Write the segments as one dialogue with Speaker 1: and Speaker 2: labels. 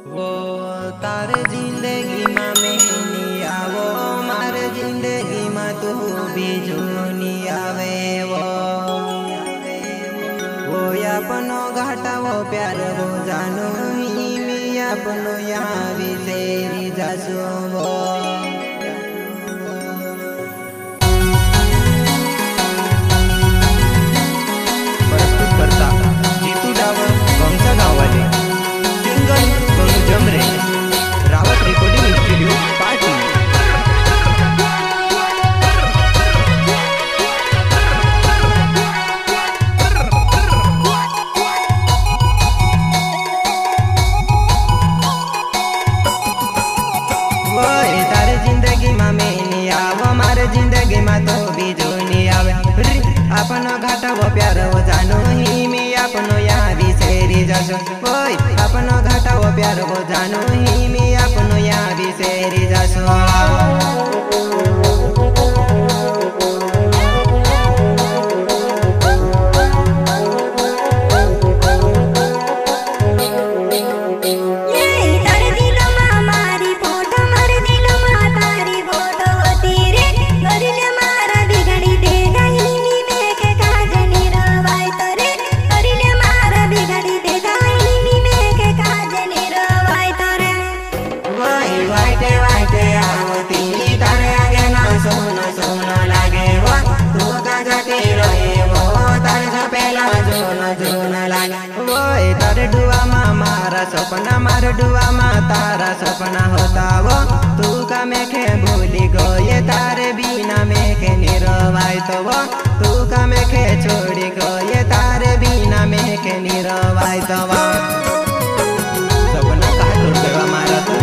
Speaker 1: वो तार जिंदगी में नहीं आवो, मार जिंदगी में तू भी जूनी आवे। वो अपनो घाटा वो प्यार वो जानो ही मी अपनो यहाँ भी तेरी जासो वो। प्रस्तुत करता जीतू डावर गमसा गाँव वाले सिंगल सोनू जमरे, रावत रिकॉर्डिंग स्टूडियो पार्टी। तारे जिंदगी में नहीं आवो, मारे जिंदगी में तो भी जो नहीं आवे। अपनो घाटा वो प्यार वो जानो ही मैं अपनो यहाँ भी शेरी जासो। ओए अपनो घाटा वो प्यार वो जानो ही मैं अपनो यहाँ भी शेरी जासो। तारे डुआ मा मारा सपना, मार डुआ मा तारा सपना होता वो। तू का मैं के भूली गए तारे बिना में के निरवाई तो वो। तू का मैं के छोड़ी गए तारे बिना में के निरवाई तो वो। सपना कहा टूट गया मारा तू,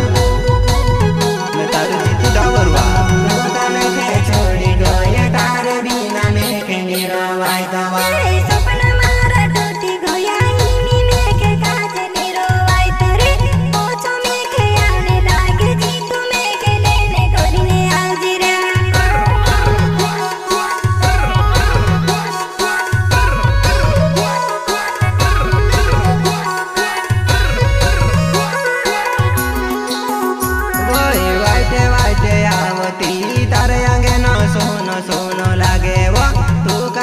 Speaker 1: मैं तारे जीतू डावरवा। तू का मैं के छोड़ी गए तारे बिना में के निरवाई तो वो।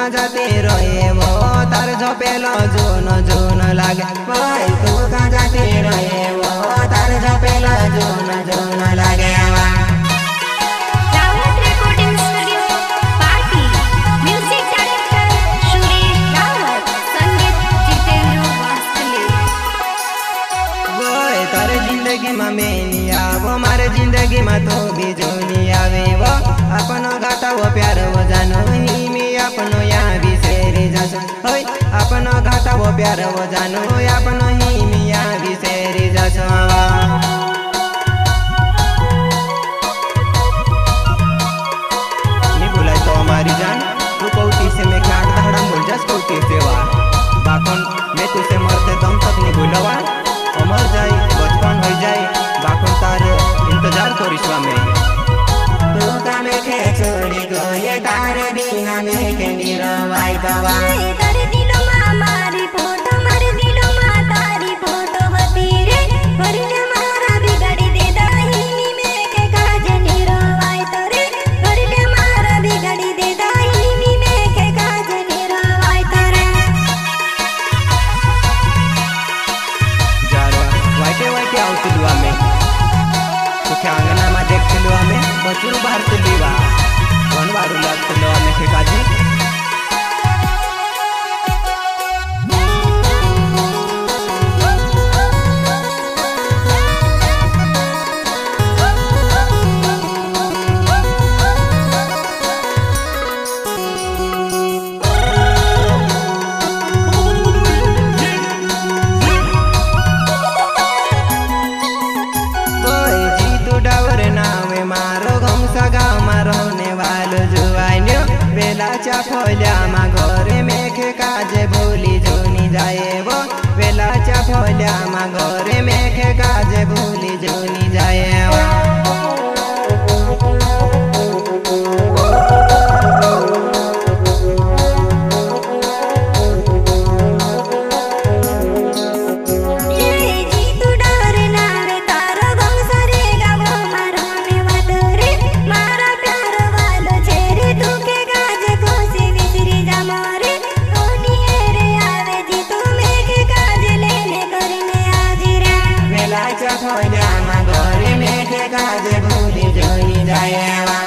Speaker 1: जाते रहे वो तार झपेलो जोन जोन लागे। भाई तू कहाँ जाते रहे वो तार झपेलो जोन जोन लागे।
Speaker 2: Rawat recording studio party, music director Suresh Rawat, संगीत जितेंद्र वास्तली।
Speaker 1: वो तारे जिंदगी में मैं नहीं आवो, मारे जिंदगी में तो भी जो नहीं आवे। वो अपनो घाटा वो प्यार वो जानो ही मैं अपनो यहाँ भी शेरी जासो। ओए अपनो घाटा वो प्यार वो जानो अपनो ही मैं यहाँ भी शेरी जासो। नहीं बुलाई तो हमारी जान, तू कौटी से मैं काट दहड़ा बोल जास कौटी से वा। बाकन मैं तुझसे मरते दम तक नहीं बोलवा। अमर जाए बचपन हो जाए बाकन तार इंतजार करिसवा में। तू का मैं के छोड़ी गए तारे बिना में के निरवाई दवा।
Speaker 2: तारे दिलो मा मारी फोटो, मारे दिलो मा तारी फोटो होती रे। हरिले मारा बिगाड़ी दे दाहिनी में के काज निरवाई तोरे। हरिले मारा बिगाड़ी दे दाहिनी में के काज निरवाई तोरे।
Speaker 1: जारवा वाइटे वाइटे आउतलुआ में कुछ आंगना में देखलुआ में बचुर बाहर तुलीवा वन बारू लागतलुआ में के काजी। बेलाचा फोल्या मा घरे में के काजे भूली जोनी जाए वो। बेलाचा फोल्या मा घरे में के काजे भूली जोनी जाए वो।
Speaker 2: ये जी तू डरे ना रे
Speaker 1: चथोल्या घरे में के काजे भूली जोई जाएवा